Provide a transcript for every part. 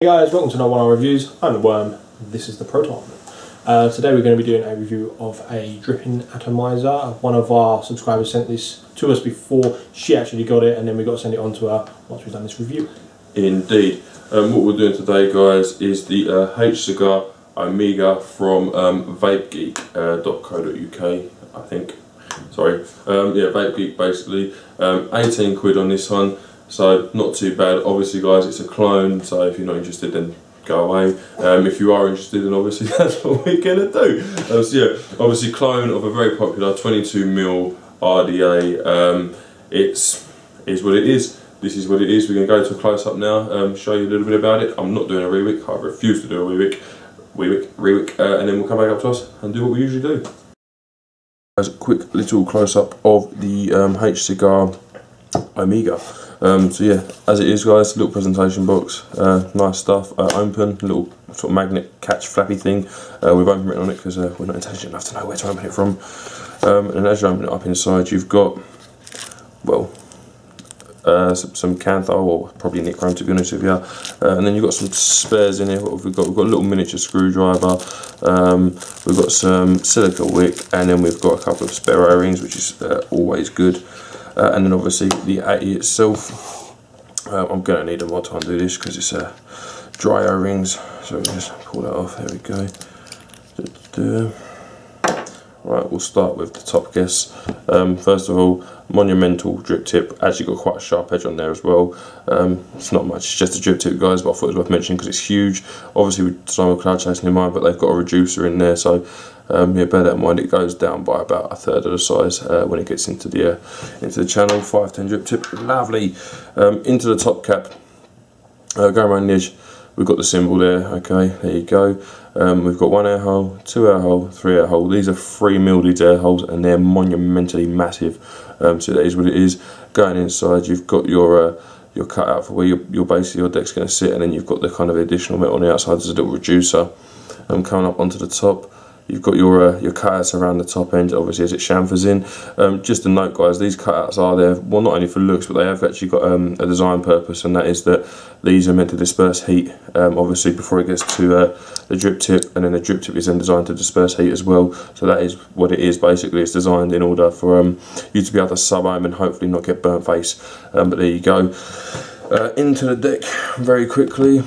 Hey guys, welcome to another one of our reviews. I'm the Worm, this is the Proton. Today we're going to be doing a review of a dripping atomizer. One of our subscribers sent this to us before she actually got it, and then we got to send it on to her once we've done this review. Indeed. What we're doing today, guys, is the HCigar Omega from VapeGeek.co.uk, I think. Sorry. Yeah, VapeGeek basically. 18 quid on this one, so not too bad. Obviously, guys, it's a clone, so if you're not interested, then go away. If you are interested, then obviously that's what we're going to do. So yeah, obviously clone of a very popular 22mm RDA. Is what it is. This is what it is. We're going to go to a close-up now, show you a little bit about it. I'm not doing a rewick. I refuse to do a rewick, and then we'll come back up to us and do what we usually do. As a quick little close-up of the HCigar Omega. So yeah, as it is, guys, little presentation box, nice stuff, open, little sort of magnet catch flappy thing, with open written on it because we're not intelligent enough to know where to open it from. And as you open it up inside, you've got, well, some Canthol, or probably Nichrome to be honest with you, and then you've got some spares in here. What have we got? We've got a little miniature screwdriver, we've got some silica wick, and then we've got a couple of spare O-rings, which is always good. And then obviously the AE itself, I'm going to need a more time to do this because it's dry O-rings, so we'll just pull that off. There we go. Right, we'll start with the top guess. First of all, monumental drip tip. Actually got quite a sharp edge on there as well. It's not much, it's just a drip tip, guys, but I thought it was worth mentioning because it's huge. Obviously with designed with cloud chasing in mind, but they've got a reducer in there, so yeah, bear that in mind. It goes down by about a third of the size when it gets into the channel. 510 drip tip, lovely. Into the top cap, going around the edge, we've got the symbol there. Okay, there you go. We've got 1 air hole, 2 air hole, 3 air hole. These are 3mm these air holes, and they're monumentally massive. So that is what it is. Going inside, you've got your cutout for where your base of your deck's going to sit, and then you've got the kind of additional metal on the outside. There's a little reducer. Coming up onto the top, you've got your cutouts around the top end, obviously, as it chamfers in. Just a note, guys, these cutouts are there, well, not only for looks, but they have actually got a design purpose, and that is that these are meant to disperse heat, obviously, before it gets to the drip tip, and then the drip tip is then designed to disperse heat as well. So that is what it is, basically. It's designed in order for you to be able to sub-ohm and hopefully not get burnt face. But there you go. Into the deck, very quickly,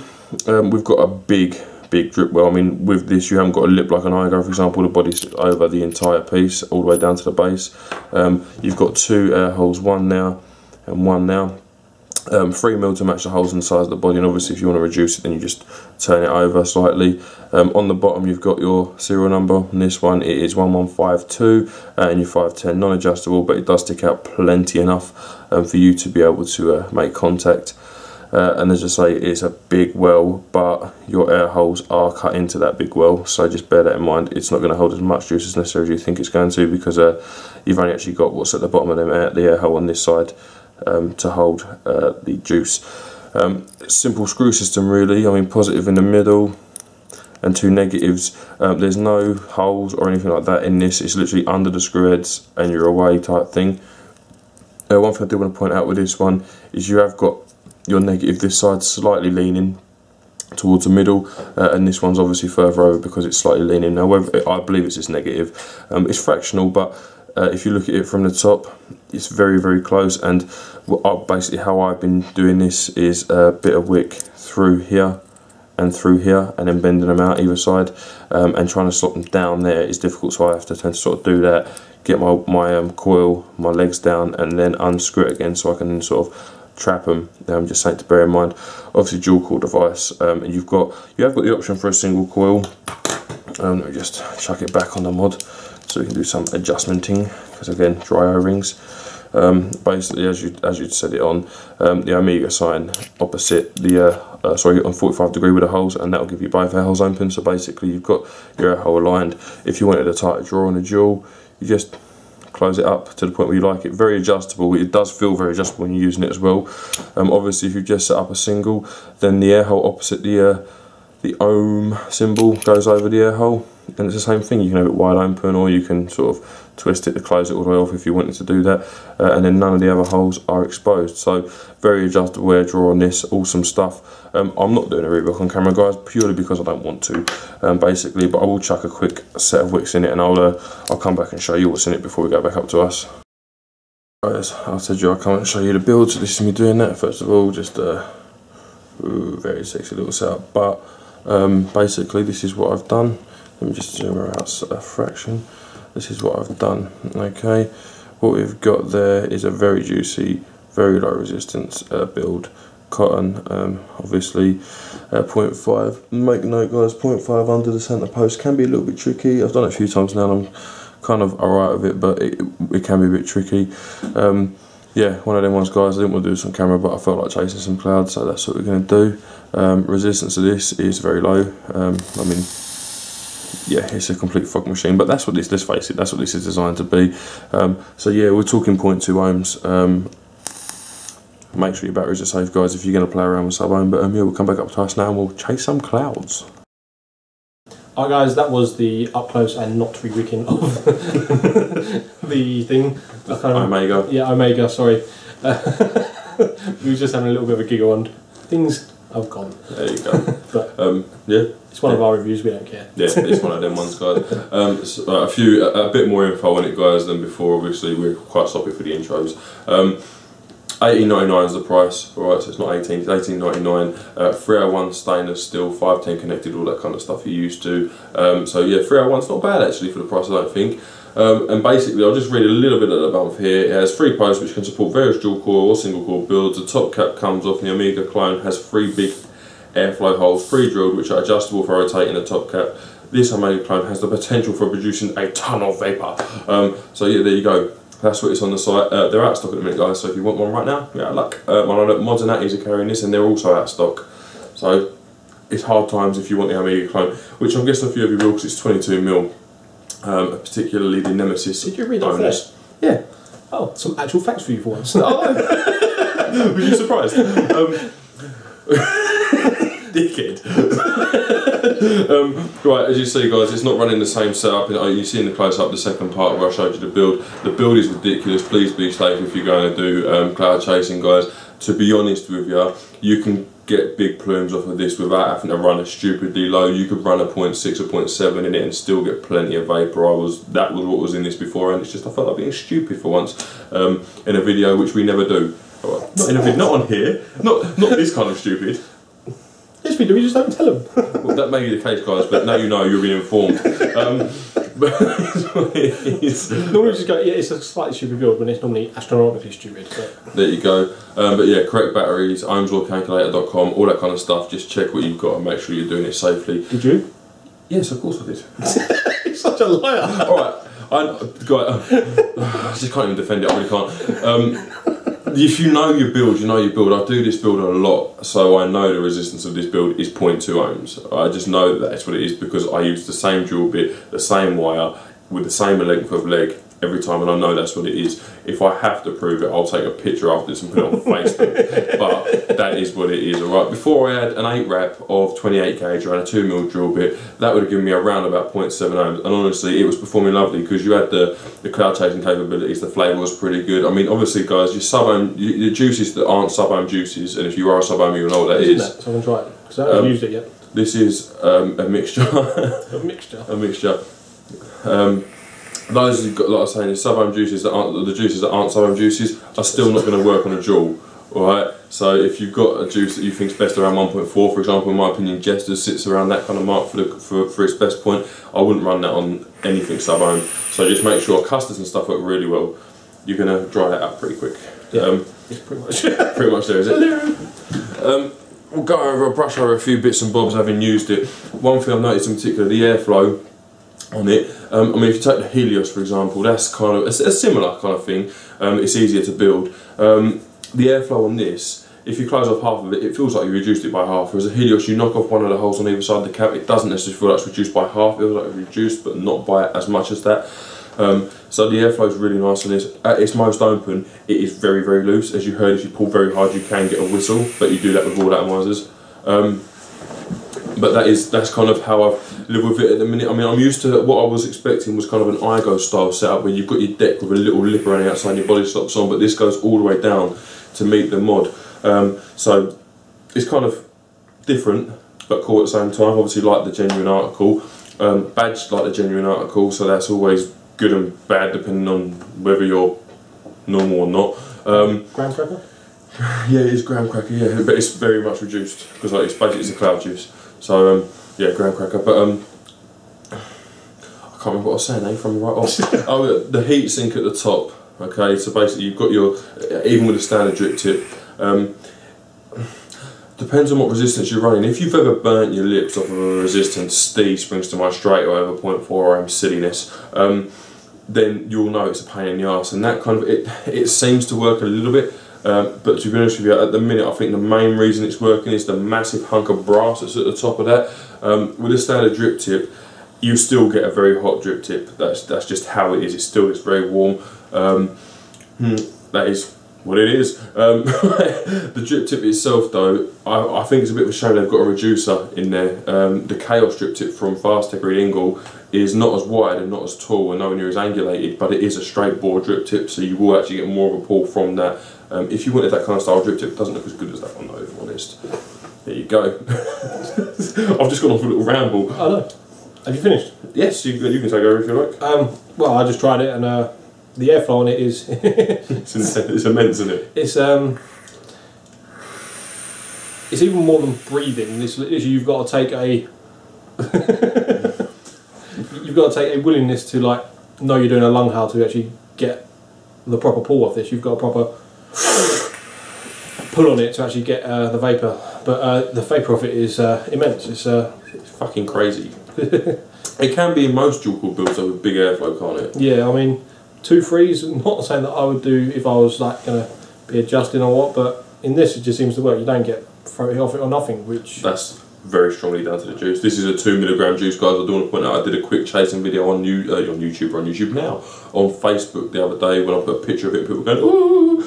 we've got a big drip well. I mean, with this you haven't got a lip like an HCigar, for example. The body's over the entire piece all the way down to the base. You've got 2 air holes, one now and one now. 3mm to match the holes in the size of the body, and obviously if you want to reduce it, then you just turn it over slightly. On the bottom you've got your serial number. On this one it is 1152, and your 510, non-adjustable, but it does stick out plenty enough for you to be able to make contact. And as I say, it's a big well, but your air holes are cut into that big well, so just bear that in mind. It's not going to hold as much juice as necessarily you think it's going to, because you've only actually got what's at the bottom of the air hole on this side to hold the juice. Simple screw system, really. I mean, positive in the middle and 2 negatives. There's no holes or anything like that in this. It's literally under the screw heads and you're away type thing. One thing I do want to point out with this one is you have got your negative this side slightly leaning towards the middle, and this one's obviously further over because it's slightly leaning. Now, I believe it's this negative. It's fractional, but if you look at it from the top, it's very, very close. And basically how I've been doing this is a bit of wick through here and through here, and then bending them out either side, and trying to slot them down there is difficult, so I have to tend to sort of do that, get my coil, my legs down, and then unscrew it again so I can sort of trap them. Just something to bear in mind. Obviously dual coil device, and you have got the option for a single coil. Let me just chuck it back on the mod so we can do some adjustmenting, because again, dry O-rings. Basically, as you'd set it on, the Omega sign opposite the sorry, on 45 degree with the holes, and that will give you both air holes open. So basically you've got your air hole aligned. If you wanted a tighter draw on a dual, you just close it up to the point where you like it. Very adjustable. It does feel very adjustable when you're using it as well. Obviously if you just set up a single, then the air hole opposite the ohm symbol goes over the air hole. it's the same thing, you can have it wide open, or you can sort of twist it to close it all the way off if you wanted to do that, and then none of the other holes are exposed. So very adjustable air draw on this, awesome stuff. I'm not doing a rework on camera, guys, purely because I don't want to, basically, but I will chuck a quick set of wicks in it, and I'll come back and show you what's in it before we go back up to us. Guys, I said I'll come and show you the build, so this is me doing that. First of all, just very sexy little setup, but basically this is what I've done. Let me just zoom out a fraction. This is what I've done. Okay, what we've got there is a very juicy, very low resistance build. Cotton, obviously 0.5. Make note, guys, 0.5 under the centre post can be a little bit tricky. I've done it a few times now and I'm kind of alright with it, but it can be a bit tricky. Yeah, one of them ones, guys. I didn't want to do this on camera, but I felt like chasing some clouds, so that's what we're going to do. Resistance of this is very low. I mean, yeah, it's a complete fog machine, but that's what this, let's face it, that's what this is designed to be. So yeah, we're talking 0.2 ohms. Make sure your batteries are safe, guys, if you're going to play around with sub-ohm. But yeah, we'll come back up to us now and we'll chase some clouds. Alright guys, that was the up close and not re-wicking of the thing. Omega. Yeah, Omega, sorry. We were just having a little bit of a giggle and things have gone. There you go. But yeah. It's one of our reviews, we don't care. Yeah, it's one of them ones, guys. So, a bit more info on it, guys, than before. Obviously, we're quite sloppy for the intros. $18.99 is the price, alright, so it's not 18, it's $18.99. 301 stainless steel, 510 connected, all that kind of stuff you're used to. So yeah, 301's not bad actually for the price, I don't think. And basically, I'll just read a little bit at the bump here. It has 3 posts which can support various dual core or single core builds. The top cap comes off, and the Omega clone has 3 big airflow holes, pre-drilled, which are adjustable for rotating the top cap. This Omega clone has the potential for producing a ton of vapour. So yeah, there you go. That's what it's on the site. They're out of stock at the minute, guys, so if you want one right now, you're out of luck. Mods and Natties are carrying this, and they're also out of stock. So it's hard times if you want the Omega clone, which I'm guessing a few of you will, because it's 22mm. Particularly the Nemesis. Did you read that bonus. Yeah. Oh, some actual facts for you for once. Oh, was you surprised? Dickhead. Right, as you see, guys, it's not running the same setup. You see in the close-up the second part where I showed you the build. The build is ridiculous. Please be safe if you're going to do cloud chasing, guys. To be honest with you, you can get big plumes off of this without having to run it stupidly low. You could run a 0.6 or 0.7 in it and still get plenty of vapour. That was what was in this before, and it's just I felt like being stupid for once in a video, which we never do. Not in a video, not on here, not this kind of stupid. Yes, we do. We just don't tell them. Well, that may be the case, guys, but now you know, you're being informed. But it's normally just go, yeah, it's a slightly stupid build when it's normally astronomically stupid. But. There you go. But yeah, correct batteries, ohmslawcalculator.com, all that kind of stuff. Just check what you've got and make sure you're doing it safely. Did you? Yes, of course I did. You're such a liar. Alright, I just can't even defend it, I really can't. If you know your build, you know your build. I do this build a lot, so I know the resistance of this build is 0.2 ohms. I just know that that's what it is because I use the same dual bit, the same wire, with the same length of leg every time, and I know that's what it is. If I have to prove it, I'll take a picture after this and put it on Facebook. But that is what it is, alright? Before I had an 8 wrap of 28 gauge around a 2mm drill bit, that would have given me around about 0.7 ohms, and honestly, it was performing lovely because you had the cloud chasing capabilities, the flavour was pretty good. I mean, obviously, guys, your sub-ohm, the juices that aren't sub-ohm juices, and if you are a sub-ohm, you'll know what that is. So I'm going to try it, because I haven't used it yet. This is a mixture. A mixture? A mixture. Those you've got, like I was saying, the sub-ohm juices that aren't the juices that aren't sub-ohm juices are still not going to work on a joule. Alright, so if you've got a juice that you think is best around 1.4, for example, in my opinion, Jester's sits around that kind of mark for its best point. I wouldn't run that on anything sub-ohm. So just make sure custards and stuff work really well. You're going to dry that out pretty quick. Yeah, it's pretty much pretty much there, is it? We'll go over, brush over a few bits and bobs having used it. One thing I've noticed in particular, the airflow on it. I mean, if you take the Helios, for example, that's kind of a similar kind of thing. It's easier to build. The airflow on this, if you close off half of it, it feels like you reduced it by half. Whereas a Helios, you knock off one of the holes on either side of the cap, it doesn't necessarily feel like it's reduced by half. It feels like it's reduced, but not by as much as that. So the airflow is really nice on this. At its most open, it is very, very loose. As you heard, if you pull very hard, you can get a whistle, but you do that with all atomizers. But that's kind of how I've lived with it at the minute. I mean, I'm used to what I was expecting was kind of an iGo style setup where you've got your deck with a little lip around the outside and your body stops on, but this goes all the way down to meet the mod. So it's kind of different but cool at the same time. Obviously, like the genuine article, badged like the genuine article, so that's always good and bad depending on whether you're normal or not. Graham cracker? Yeah, it is graham cracker, yeah, but it's very much reduced because like, it's a cloud juice. So yeah, graham cracker. But I can't remember what I was saying. From right off. Oh, the heat sink at the top. Okay, so basically you've got your, even with a standard drip tip, depends on what resistance you're running. If you've ever burnt your lips off of a resistance, Steve springs to mind straight away over 0.4 ohm silliness, then you'll know it's a pain in the arse, and that kind of, it seems to work a little bit, but to be honest with you, at the minute I think the main reason it's working is the massive hunk of brass that's at the top of that. With a standard drip tip, you still get a very hot drip tip. That's just how it is. It still gets very warm. That is what it is. The drip tip itself though, I think it's a bit of a shame they've got a reducer in there. The Chaos drip tip from Fastech Reed Ingle is not as wide and not as tall and nowhere near as angulated, but it is a straight bore drip tip, so you will actually get more of a pull from that. If you wanted that kind of style drip tip, it doesn't look as good as that one though, if I'm honest. There you go. I've just gone off a little ramble. Oh no. Have you finished? Yes, you can take over if you like. Well, I just tried it, and the airflow on it is it's immense, isn't it? It's even more than breathing. It's literally, you've got to take a willingness to like know you're doing a lung howl to actually get the proper pull off this. You've got a proper pull on it to actually get the vapour, but the vapour of it is immense. It's fucking crazy. It can be in most dual core builds though with big airflow, can't it? Yeah, I mean, 2.3s, not saying that I would do if I was like going to be adjusting or what, but in this it just seems to work. You don't get thrown off it or nothing, which... That's very strongly down to the juice. This is a 2 milligram juice, guys. I do want to point out I did a quick chasing video on YouTube now, on Facebook the other day when I put a picture of it, people going, ooh!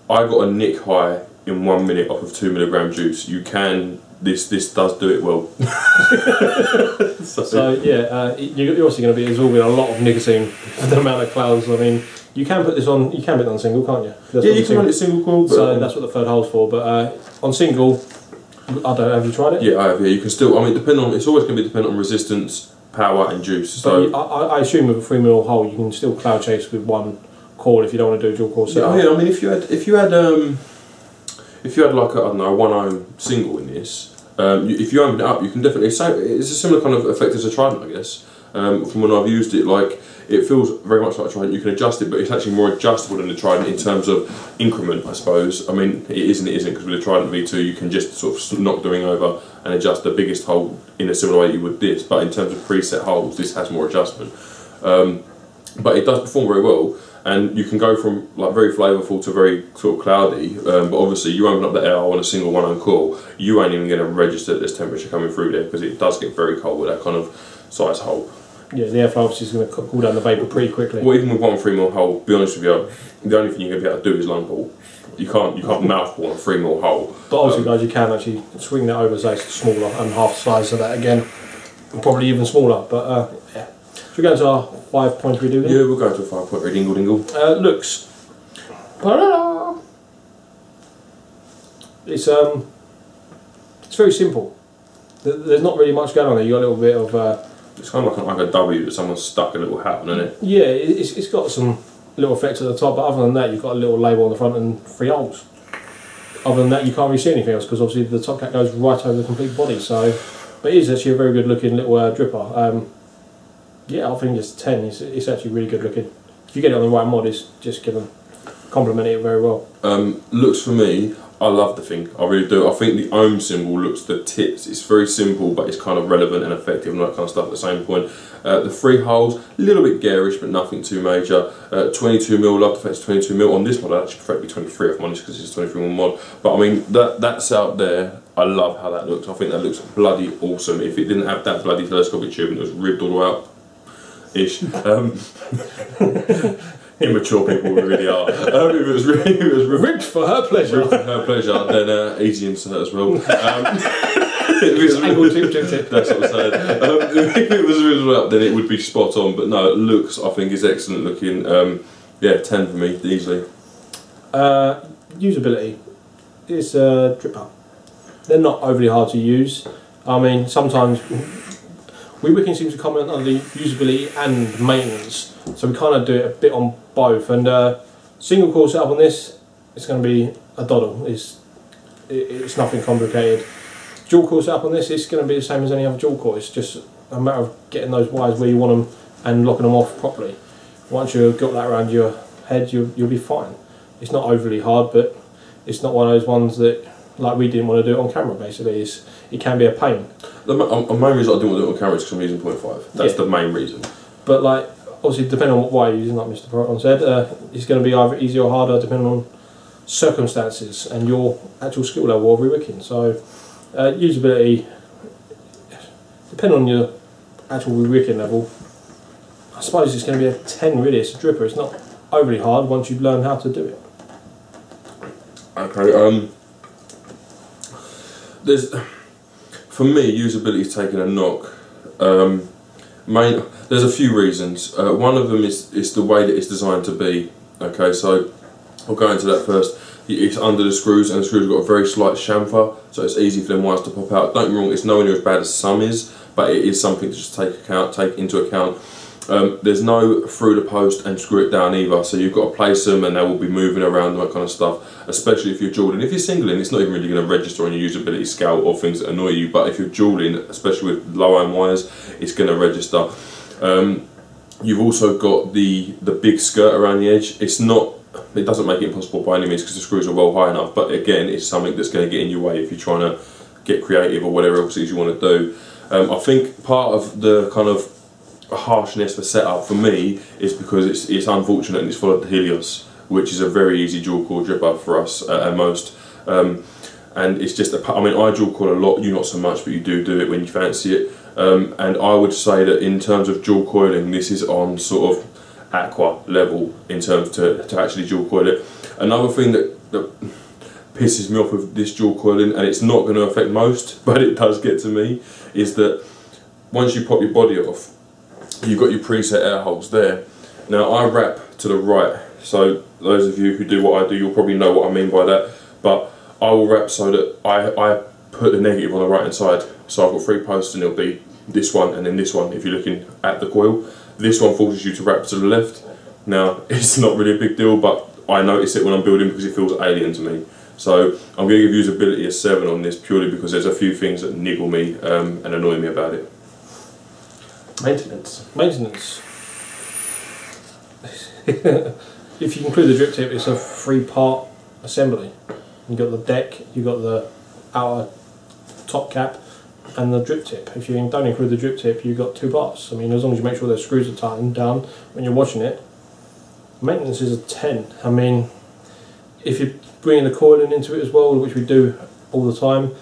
I got a nick high in 1 minute off of 2 milligram juice. You can... This does do it well. So yeah, you're obviously going to be absorbing a lot of nicotine for the amount of clouds. I mean, you can put this on. You can put it on single, can't you? Yeah, you can run it single coil. So that's what the third hole's for. But on single, I don't know. Have you tried it? Yeah, I have. Yeah, you can still. I mean, it's always going to be dependent on resistance, power, and juice. So I assume with a 3mm hole, you can still cloud chase with one coil if you don't want to do a dual coil setup. Yeah, I mean, if you had like a, I don't know, a 1 ohm single in this. If you open it up, you can definitely say it's a similar kind of effect as a Trident, I guess. From when I've used it, like it feels very much like a Trident. You can adjust it, but it's actually more adjustable than the Trident in terms of increment, I suppose. I mean, it is and it isn't, because with the Trident V2, you can just sort of knock the ring over and adjust the biggest hole in a similar way you would this. But in terms of preset holes, this has more adjustment. But it does perform very well. And you can go from like very flavourful to very sort of cloudy, but obviously you open up the air on a single 1 ohm coil, you ain't even going to register this temperature coming through there, because it does get very cold with that kind of size hole. Yeah, the airflow obviously is going to cool down the vapour pretty quickly. Well, even with 1 3mm hole, to be honest with you, the only thing you're going to be able to do is lung pull. You can't mouth pull on a 3mm hole. But obviously, guys, you can actually swing that over, say, smaller and half the size of that again, probably even smaller. But yeah. Should we go into our 5-point redo then? Yeah, we'll go to a 5-point dingle dingle. Looks. It's very simple. There's not really much going on there. You got a little bit of. It's kind of like a W that someone's stuck a little hat on, isn't it? Yeah, it's got some little effects at the top, but other than that, you've got a little label on the front and 3 holes. Other than that, you can't really see anything else, because obviously the top cap goes right over the complete body. So, but it is actually a very good looking little dripper. Yeah, I think it's 10. It's actually really good looking. If you get it on the right mod, it's just complement it very well. Looks for me, I love the thing. I really do. I think the ohm symbol looks the tits. It's very simple, but it's kind of relevant and effective and that kind of stuff at the same point. The 3 holes, a little bit garish, but nothing too major. 22mm, love the fact it's 22mm. On this mod, I actually prefer it to be 23 if I'm honest, because it's a 23mm mod. But I mean, that's out there. I love how that looks. I think that looks bloody awesome. If it didn't have that bloody telescopic tube and it was ribbed all the way up, ish. Immature people really are. If it was ribbed for her pleasure. Ribbed for her pleasure, then easy insert as well. Angle tip drip tip. That's what I'm saying. If it was original up, then it would be spot on. But no, it looks, I think, is excellent looking. Yeah, 10 for me, easily. Usability is a dripper. They're not overly hard to use. I mean, sometimes VapeGeek seems to comment on the usability and maintenance, so we kind of do it a bit on both. And single coil setup on this, it's going to be a doddle. It's nothing complicated. Dual coil setup on this, it's going to be the same as any other dual coil. It's just a matter of getting those wires where you want them and locking them off properly. Once you've got that around your head, you'll be fine. It's not overly hard, but it's not one of those ones that, like, we didn't want to do it on camera. Basically, it can be a pain. The main reason I didn't want to do it on camera is because I'm using 0.5. That's the main reason. But like, obviously, depending on what wire you're using, like Mr. Proton said, it's going to be either easier or harder depending on circumstances and your actual skill level of rewicking. So usability, depending on your actual rewicking level, I suppose it's going to be a 10 really. It's a dripper. It's not overly hard once you've learned how to do it. Okay, for me, usability is taking a knock. There's a few reasons. One of them is the way that it's designed to be. Okay, so I'll go into that first. It's under the screws, and the screws have got a very slight chamfer, so it's easy for them wires to pop out. Don't get me wrong, it's nowhere near as bad as some is, but it is something to just take into account. There's no through the post and screw it down either, so you've got to place them and they will be moving around and that kind of stuff, especially if you're dualing. If you're singling, it's not even really going to register on your usability scale or things that annoy you, but if you're dualing, especially with low iron wires, it's going to register. You've also got the big skirt around the edge. It doesn't make it impossible by any means because the screws are well high enough, but again, it's something that's going to get in your way if you're trying to get creative or whatever else it is you want to do. I think part of the kind of harshness for setup for me is because it's unfortunate and it's followed the Helios, which is a very easy dual coil dripper for us at most. And it's just I mean, I dual coil a lot, you not so much, but you do it when you fancy it. And I would say that in terms of dual coiling, this is on sort of aqua level in terms to actually dual coil it. Another thing that pisses me off with this dual coiling, and it's not going to affect most, but it does get to me, is that once you pop your body off, you've got your preset air holes there. Now I wrap to the right, so those of you who do what I do, you'll probably know what I mean by that, but I will wrap so that I put the negative on the right hand side. So I've got 3 posts and it'll be this one and then this one if you're looking at the coil. This one forces you to wrap to the left. Now it's not really a big deal, but I notice it when I'm building because it feels alien to me. So I'm going to give usability a 7 on this purely because there's a few things that niggle me and annoy me about it. Maintenance. If you include the drip tip, it's a 3-part assembly. You've got the deck, you've got the outer top cap and the drip tip. If you don't include the drip tip, you've got 2 parts. I mean, as long as you make sure the screws are tightened down when you're washing it, maintenance is a 10. I mean, if you're bringing the coiling into it as well, which we do all the time,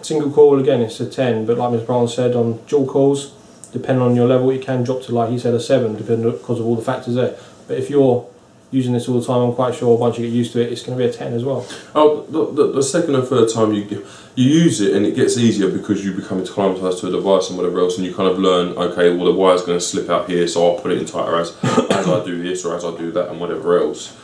single coil again, it's a 10, but like Ms. Brown said, on dual coils, depending on your level, it can drop to, like he said, a 7 because of all the factors there. But if you're using this all the time, I'm quite sure once you get used to it, it's going to be a 10 as well. Oh, the second and third time you use it, and it gets easier because you become acclimatised to a device and whatever else, and you kind of learn, okay, well the wire's going to slip out here, so I'll put it in tighter as I do this or as I do that and whatever else.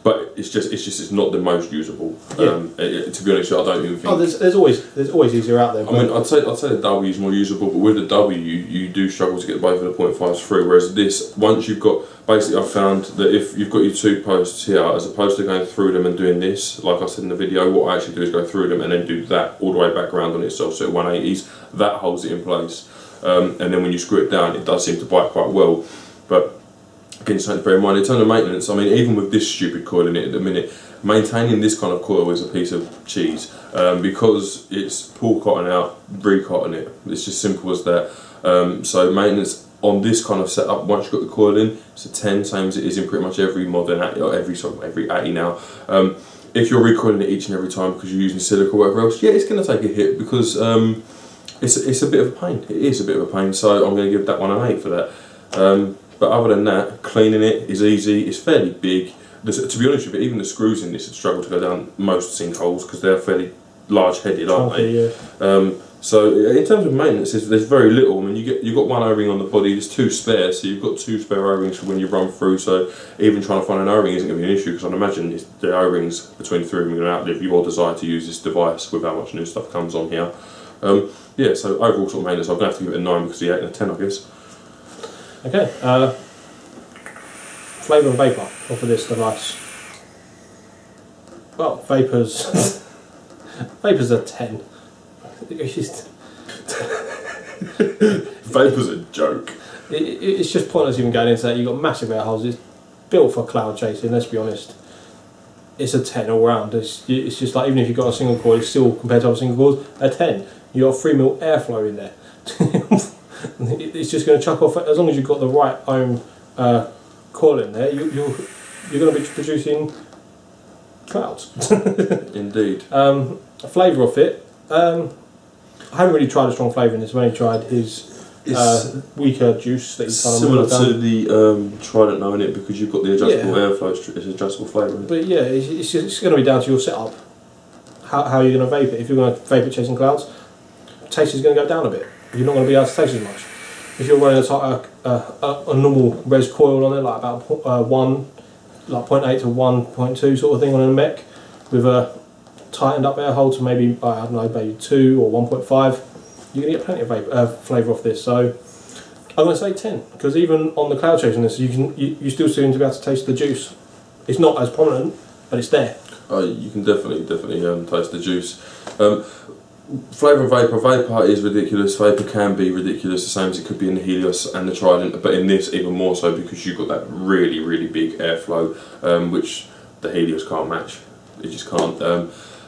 But it's not the most usable. Yeah. To be honest, I don't even think. Oh, there's always easier out there. I mean, I'd say the W is more usable, but with the W, you do struggle to get both of the 0.5s through. Whereas this, once you've got, basically, I've found that if you've got your 2 posts here, as opposed to going through them and doing this, like I said in the video, what I actually do is go through them and then do that all the way back around on itself, so at 180s, that holds it in place. And then when you screw it down, it does seem to bite quite well. But again, something to bear in mind in terms of maintenance. I mean, even with this stupid coil in it at the minute, maintaining this kind of coil is a piece of cheese because it's pull cotton out, re-cotton it. It's just simple as that. So maintenance on this kind of setup, once you've got the coil in, it's a 10, same as it is in pretty much every modern Atty, or every Atty now. If you're recoiling it each and every time because you're using silica or whatever else, yeah, it's going to take a hit because it's a bit of a pain. It is a bit of a pain, so I'm going to give that one an 8 for that. But other than that, cleaning it is easy, it's fairly big. To be honest with you, even the screws in this would struggle to go down most sinkholes because they're fairly large-headed, aren't they? Yeah. So in terms of maintenance, there's very little. I mean, you've got one O-ring on the body. There's 2 spare, so you've got 2 spare O-rings for when you run through. So even trying to find an O-ring isn't going to be an issue, because I'd imagine the O-rings between the 3 of them are going to outlive your desire to use this device with how much new stuff comes on here. Yeah, so overall sort of maintenance, I'm going to have to give it a 9 because of the 8 and a 10, I guess. Okay. Flavour and vapour off of this device. Well, vapours. Vapours are 10. Vapour's a joke. It's just pointless even going into that. You've got massive air holes. It's built for cloud chasing, let's be honest. It's a 10 all round. It's just like, even if you've got a single coil, it's still, compared to other single coils, a 10. You've got 3 mil airflow in there. It's just going to chuck off, as long as you've got the right ohm coil in there, you're going to be producing clouds. Indeed. Flavour off it. I haven't really tried a strong flavour in this. I've only tried his weaker juice that he's kind of similar to the Trident, knowing it, because you've got the adjustable airflow, it's adjustable flavour. But yeah, it's going to be down to your setup. How you're going to vape it. If you're going to vape it chasing clouds, taste is going to go down a bit. You're not going to be able to taste as much. If you're running a normal res coil on it, like about 0.8 to 1.2 sort of thing on a mech, with a tightened up air hole to maybe, I don't know, maybe 2 or 1.5, you're going to get plenty of flavour off this. So I'm going to say 10, because even on the cloud chasing this, you still seem to be able to taste the juice. It's not as prominent, but it's there. You can definitely taste the juice. Flavour and vapour. Vapour is ridiculous. Vapour can be ridiculous, the same as it could be in the Helios and the Trident, but in this even more so, because you've got that really big airflow, which the Helios can't match. It just can't.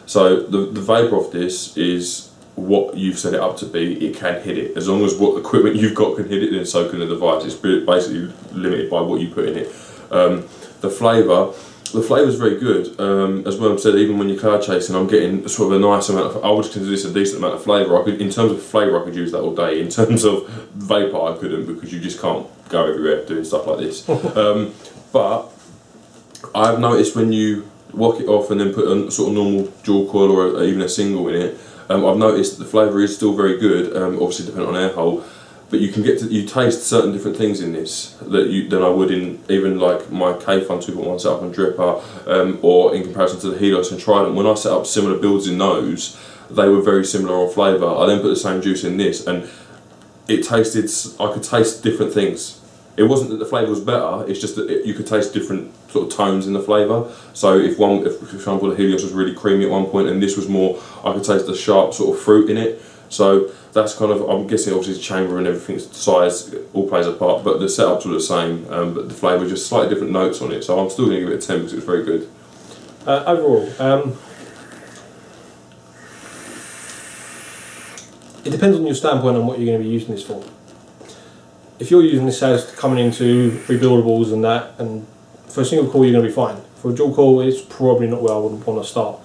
So the vapour of this is what you've set it up to be. It can hit it. As long as what equipment you've got can hit it, then so can the device. It's basically limited by what you put in it. The flavour's very good. As well said, even when you're cloud chasing, I'm getting sort of a nice amount of, I would consider this a decent amount of flavour. In terms of flavour, I could use that all day. In terms of vapour, I couldn't, because you just can't go everywhere doing stuff like this. But I've noticed when you walk it off and then put a sort of normal dual coil or even a single in it, I've noticed that the flavour is still very good, obviously depending on air hole, but you can you taste certain different things in this than I would in even like my K-Fun 2.1 setup on Dripper, or in comparison to the Helios and Trident. When I set up similar builds in those, they were very similar on flavour. I then put the same juice in this, and it tasted, I could taste different things. It wasn't that the flavour was better, it's just that you could taste different sort of tones in the flavour. So if for example the Helios was really creamy at one point and this was more, I could taste the sharp sort of fruit in it. So that's kind of, I'm guessing obviously the chamber and everything's size all plays a part, but the setups were the same, but the flavour just slightly different notes on it. So I'm still going to give it a 10 because it was very good. Overall, it depends on your standpoint on what you're going to be using this for. If you're using this as coming into rebuildables and that, and for a single core you're going to be fine. For a dual core, it's probably not where I would want to start.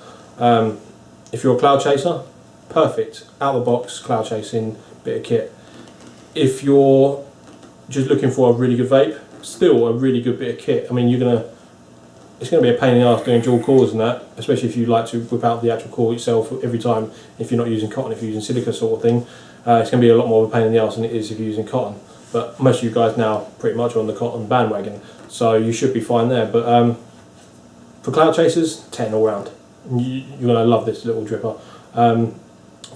If you're a cloud chaser, perfect, out of the box cloud chasing bit of kit. If you're just looking for a really good vape, still a really good bit of kit. I mean, it's going to be a pain in the ass doing dual cores and that, especially if you like to whip out the actual core itself every time. If you're not using cotton, if you're using silica sort of thing, it's going to be a lot more of a pain in the ass than it is if you're using cotton. But most of you guys now pretty much are on the cotton bandwagon, so you should be fine there. But for cloud chasers, 10 all round. You're going to love this little dripper.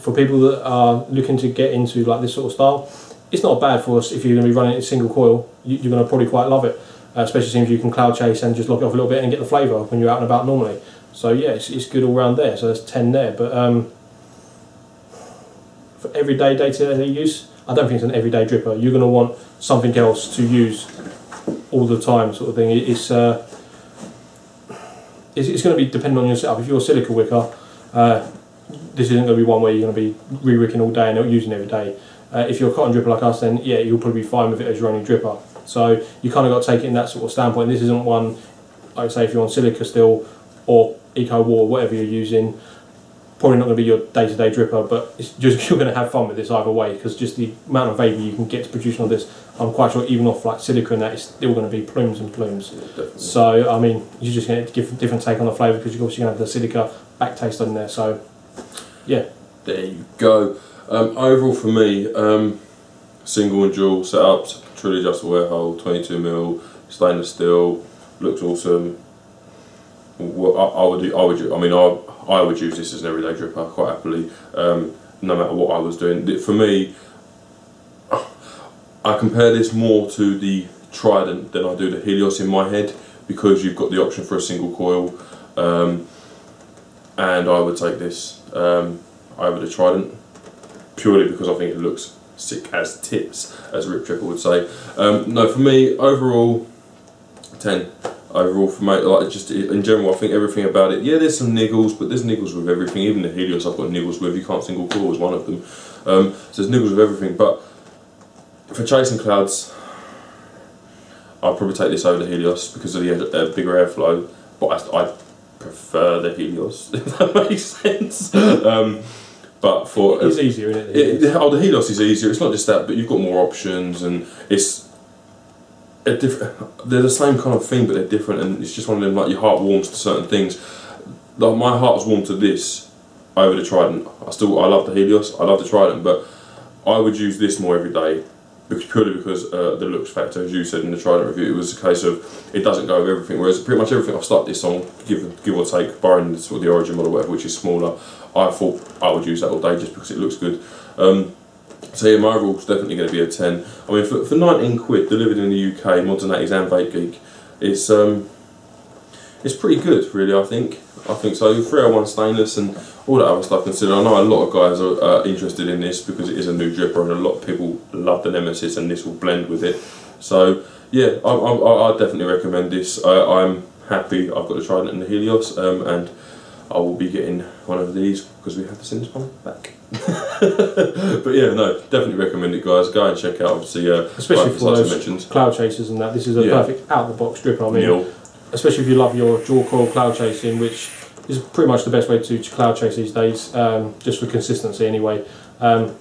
For people that are looking to get into like this sort of style, it's not bad for us. If you're going to be running it in single coil, you're going to probably quite love it. Especially since you can cloud chase and just lock it off a little bit and get the flavour when you're out and about normally. So yeah, it's good all round there. So there's 10 there. But for everyday day-to-day use, I don't think it's an everyday dripper. You're going to want something else to use all the time, sort of thing. It's going to be dependent on your setup. If you're a silica wicker, this isn't going to be one where you're going to be re-wicking all day and not using it every day. If you're a cotton dripper like us, then yeah, you'll probably be fine with it as your only dripper. So you kind of got to take it in that sort of standpoint. This isn't one, like I say, if you're on silica still or eco war, whatever you're using, probably not going to be your day-to-day dripper, but it's just, you're going to have fun with this either way, because just the amount of vapour you can get to producing on this, I'm quite sure even off like silica and that, it's still going to be plumes and plumes. Yeah, so I mean, you're just going to give a different take on the flavour, because you're obviously going to have the silica back taste on there. So Yeah. There you go. Overall for me, single and dual setups, truly adjustable air hole, 22mm, stainless steel, looks awesome. I would use this as an everyday dripper quite happily, no matter what I was doing. For me, I compare this more to the Trident than I do the Helios in my head, because you've got the option for a single coil, and I would take this over the Trident, purely because I think it looks sick as tits, as Rip Triple would say. No, for me, overall, 10. Overall, for me, like, just in general, I think everything about it. Yeah, there's some niggles, but there's niggles with everything. Even the Helios, I've got niggles with. You can't single coil is one of them. So there's niggles with everything. But for chasing clouds, I'd probably take this over the Helios because of the bigger airflow. But I prefer the Helios, if that makes sense. But for it's easier, isn't it? The Helios is easier. It's not just that, but you've got more options, and it's they're the same kind of thing, but they're different, and it's just one of them, like, your heart warms to certain things. Like, my heart was warmed to this over the Trident. I love the Helios, I love the Trident, but I would use this more every day, purely because the looks factor, as you said in the Trident review. It was a case of it doesn't go with everything, whereas pretty much everything I've started this on, give or take, barring the, sort of the Origin model, whatever, which is smoother, I thought I would use that all day just because it looks good. So yeah, my overall is definitely going to be a 10. I mean, for 19 quid delivered in the UK, Mods and 80s and VapeGeek, it's pretty good, really. I think so. 301 stainless and all that other stuff considered. I know a lot of guys are interested in this because it is a new dripper, and a lot of people love the Nemesis, and this will blend with it. So yeah, I definitely recommend this. I'm happy I've got the Trident and the Helios, and I will be getting one of these because we have to send this one back. But yeah, no, definitely recommend it, guys. Go and check out, obviously, especially for those cloud chasers and that. This is a perfect out-of-the-box dripper. I mean, especially if you love your dual coil cloud chasing, which is pretty much the best way to cloud chase these days, just for consistency anyway. What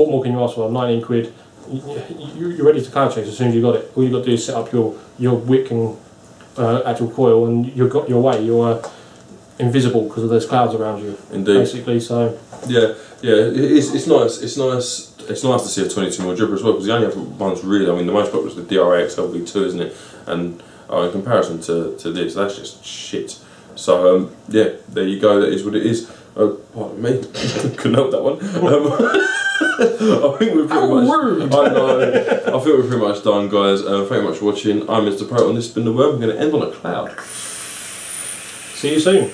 more can you ask for? 19 quid. You're ready to cloud chase as soon as you got it. All you got to do is set up your wick and actual coil, and you've got your way. You're invisible because of those clouds around you. Indeed. Basically, so. Yeah, it's nice. It's nice to see a 22mm dripper as well, because the only other ones really, I mean, the most popular is the DRA XLV2, isn't it? And in comparison to this, that's just shit. So yeah, there you go. That is what it is. Pardon me, couldn't help that one. I think we're pretty much. I know. I think we're pretty much done, guys. Thank you very much for watching. I'm Mr. Proton. This has been the Worm. I'm going to end on a cloud. See you soon.